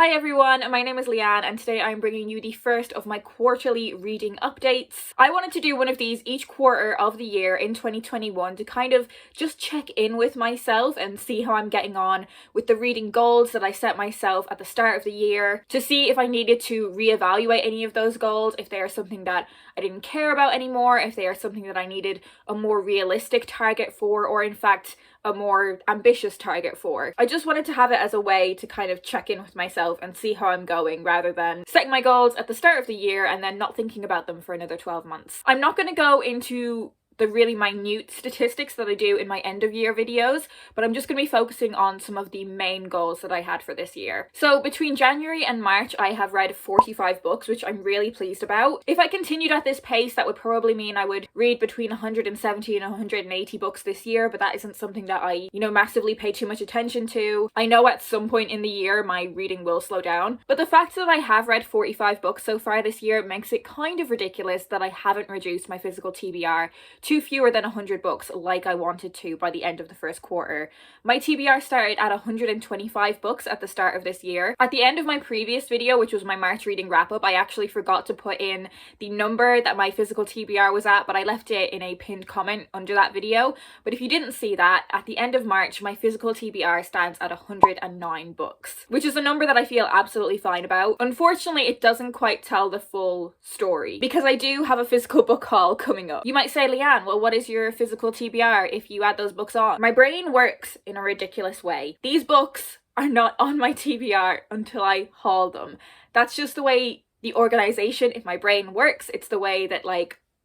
Hi everyone, my name is Leanne and today I'm bringing you the first of my quarterly reading updates. I wanted to do one of these each quarter of the year in 2021 to kind of just check in with myself and see how I'm getting on with the reading goals that I set myself at the start of the year, to see if I needed to reevaluate any of those goals, if they are something that I didn't care about anymore, if they are something that I needed a more realistic target for, or in fact a more ambitious target for. I just wanted to have it as a way to kind of check in with myself and see how I'm going, rather than setting my goals at the start of the year and then not thinking about them for another 12 months. I'm not going to go into the really minute statistics that I do in my end of year videos, but I'm just going to be focusing on some of the main goals that I had for this year. So between January and March, I have read 45 books, which I'm really pleased about. If I continued at this pace, that would probably mean I would read between 170 and 180 books this year, but that isn't something that I, massively pay too much attention to. I know at some point in the year my reading will slow down, but the fact that I have read 45 books so far this year makes it kind of ridiculous that I haven't reduced my physical TBR to fewer than 100 books like I wanted to by the end of the first quarter. My TBR started at 125 books at the start of this year. At the end of my previous video, which was my March reading wrap up, I actually forgot to put in the number that my physical TBR was at, but I left it in a pinned comment under that video. But if you didn't see that, at the end of March, my physical TBR stands at 109 books, which is a number that I feel absolutely fine about. Unfortunately, it doesn't quite tell the full story because I do have a physical book haul coming up. You might say, Leanne, well, what is your physical TBR if you add those books on? My brain works in a ridiculous way. These books are not on my TBR until I haul them. That's just the way the organization in my brain works. It's the way that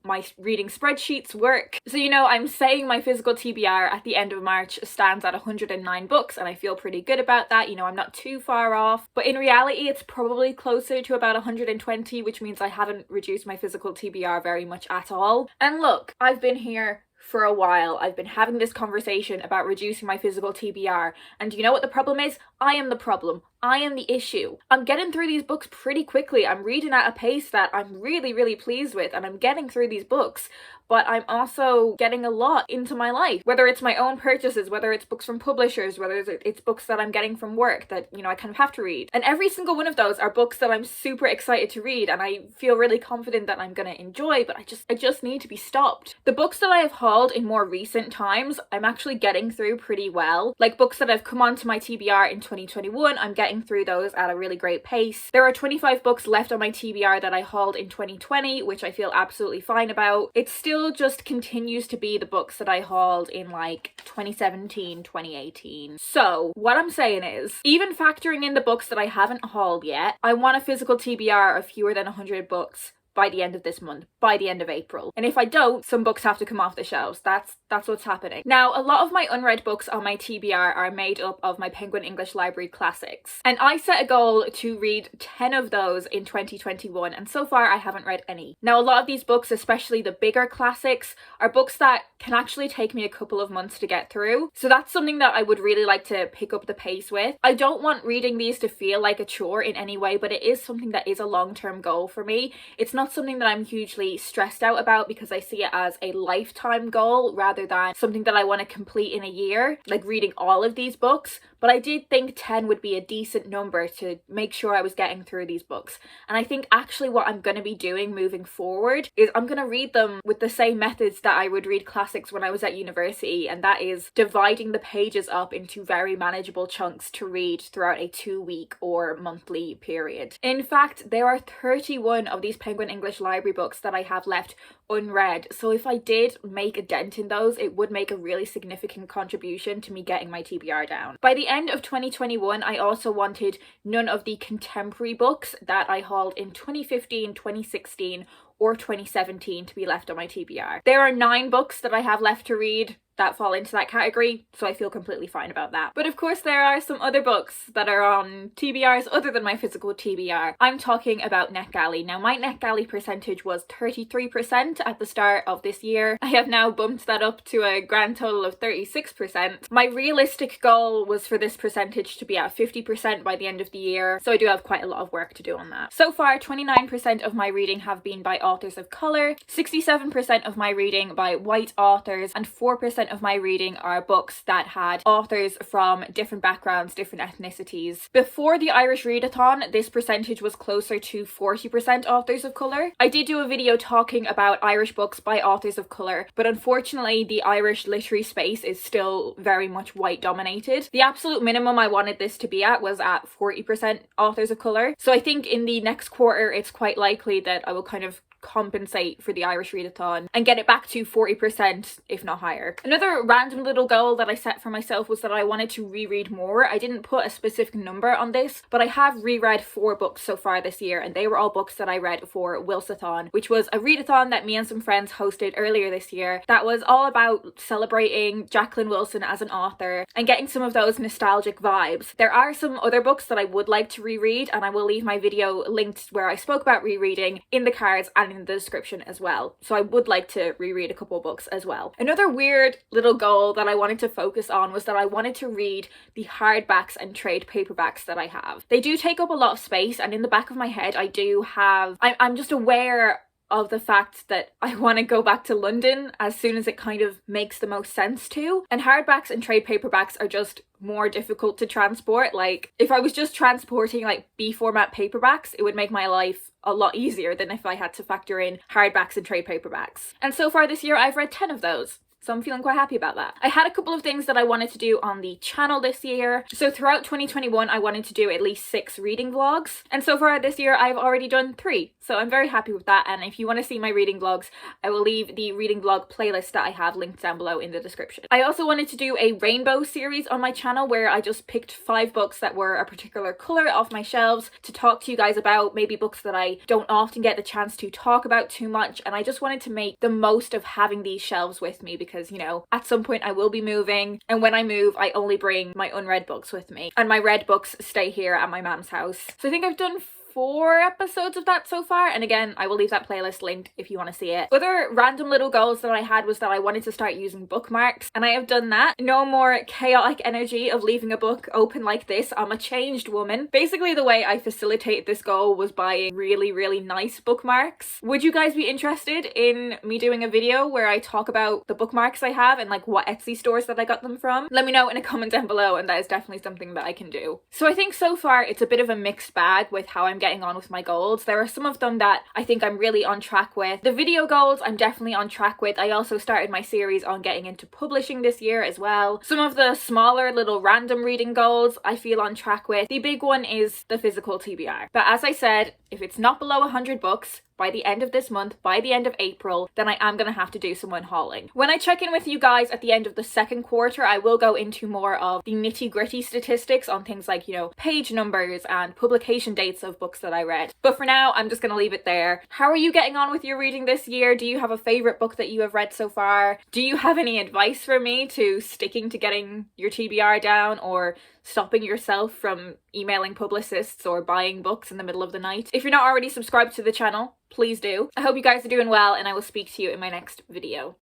my reading spreadsheets work. So, I'm saying my physical TBR at the end of March stands at 109 books and I feel pretty good about that. I'm not too far off, but in reality, it's probably closer to about 120, which means I haven't reduced my physical TBR very much at all. And look, I've been here for a while. I've been having this conversation about reducing my physical TBR, and do you know what the problem is? I am the problem. I am the issue. I'm getting through these books pretty quickly. I'm reading at a pace that I'm really, really pleased with, and I'm getting through these books, but I'm also getting a lot into my life, whether it's my own purchases, whether it's books from publishers, whether it's books that I'm getting from work that, I kind of have to read. And every single one of those are books that I'm super excited to read, and I feel really confident that I'm going to enjoy, but I just need to be stopped. The books that I have hauled in more recent times, I'm actually getting through pretty well. Like books that have come onto my TBR in 2021, I'm getting through those at a really great pace. There are 25 books left on my TBR that I hauled in 2020, which I feel absolutely fine about. It still just continues to be the books that I hauled in 2017, 2018. So what I'm saying is, even factoring in the books that I haven't hauled yet, I want a physical TBR of fewer than 100 books by the end of this month, by the end of April. And if I don't, some books have to come off the shelves. That's what's happening. Now, a lot of my unread books on my TBR are made up of my Penguin English Library classics. And I set a goal to read 10 of those in 2021, and so far I haven't read any. Now, a lot of these books, especially the bigger classics, are books that can actually take me a couple of months to get through. So that's something that I would really like to pick up the pace with. I don't want reading these to feel like a chore in any way, but it is something that is a long-term goal for me. It's not something that I'm hugely stressed out about because I see it as a lifetime goal rather than something that I want to complete in a year, like reading all of these books. But I did think 10 would be a decent number to make sure I was getting through these books. And I think actually what I'm going to be doing moving forward is I'm going to read them with the same methods that I would read classics when I was at university, and that is dividing the pages up into very manageable chunks to read throughout a 2-week or monthly period. In fact, there are 31 of these Penguin English Library books that I have left unread, so if I did make a dent in those, it would make a really significant contribution to me getting my TBR down. By the end of 2021, I also wanted none of the contemporary books that I hauled in 2015, 2016 or 2017 to be left on my TBR. There are 9 books that I have left to read that fall into that category, so I feel completely fine about that. But of course there are some other books that are on TBRs other than my physical TBR. I'm talking about NetGalley. Now my NetGalley percentage was 33% at the start of this year. I have now bumped that up to a grand total of 36%. My realistic goal was for this percentage to be at 50% by the end of the year, so I do have quite a lot of work to do on that. So far, 29% of my reading have been by authors of colour, 67% of my reading by white authors, and 4% 80% of my reading are books that had authors from different backgrounds, different ethnicities. Before the Irish Readathon, this percentage was closer to 40% authors of colour. I did do a video talking about Irish books by authors of colour, but unfortunately the Irish literary space is still very much white dominated. The absolute minimum I wanted this to be at was at 40% authors of colour. So I think in the next quarter it's quite likely that I will kind of compensate for the Irish Readathon and get it back to 40%, if not higher. Another random little goal that I set for myself was that I wanted to reread more. I didn't put a specific number on this, but I have reread 4 books so far this year, and they were all books that I read for Wilsathon, which was a readathon that me and some friends hosted earlier this year that was all about celebrating Jacqueline Wilson as an author and getting some of those nostalgic vibes. There are some other books that I would like to reread, and I will leave my video linked where I spoke about rereading in the cards and in the description as well. So I would like to reread a couple books as well. Another weird little goal that I wanted to focus on was that I wanted to read the hardbacks and trade paperbacks that I have. They do take up a lot of space, and in the back of my head I do have, I'm just aware of the fact that I want to go back to London as soon as it kind of makes the most sense to. And hardbacks and trade paperbacks are just more difficult to transport. Like, if I was just transporting like B format paperbacks, it would make my life a lot easier than if I had to factor in hardbacks and trade paperbacks. And so far this year I've read 10 of those. So I'm feeling quite happy about that. I had a couple of things that I wanted to do on the channel this year. So throughout 2021, I wanted to do at least 6 reading vlogs. And so far this year, I've already done 3. So I'm very happy with that. And if you want to see my reading vlogs, I will leave the reading vlog playlist that I have linked down below in the description. I also wanted to do a rainbow series on my channel where I just picked 5 books that were a particular colour off my shelves to talk to you guys about, maybe books that I don't often get the chance to talk about too much. And I just wanted to make the most of having these shelves with me because, you know, at some point I will be moving, and when I move I only bring my unread books with me, and my read books stay here at my mom's house. So I think I've done 4 episodes of that so far, and again I will leave that playlist linked if you want to see it. Other random little goals that I had was that I wanted to start using bookmarks, and I have done that. No more chaotic energy of leaving a book open like this. I'm a changed woman. Basically the way I facilitated this goal was buying really nice bookmarks. Would you guys be interested in me doing a video where I talk about the bookmarks I have and like what Etsy stores that I got them from? Let me know in a comment down below, and that is definitely something that I can do. So I think so far it's a bit of a mixed bag with how I'm getting on with my goals. There are some of them that I think I'm really on track with. The video goals I'm definitely on track with. I also started my series on getting into publishing this year as well. Some of the smaller little random reading goals I feel on track with. The big one is the physical TBR. But as I said, if it's not below 100 books by the end of this month, by the end of April, then I am going to have to do some unhauling. When I check in with you guys at the end of the second quarter, I will go into more of the nitty-gritty statistics on things like, you know, page numbers and publication dates of books that I read. But for now, I'm just going to leave it there. How are you getting on with your reading this year? Do you have a favourite book that you have read so far? Do you have any advice for me to sticking to getting your TBR down, or stopping yourself from emailing publicists or buying books in the middle of the night? If you're not already subscribed to the channel, please do. I hope you guys are doing well, and I will speak to you in my next video.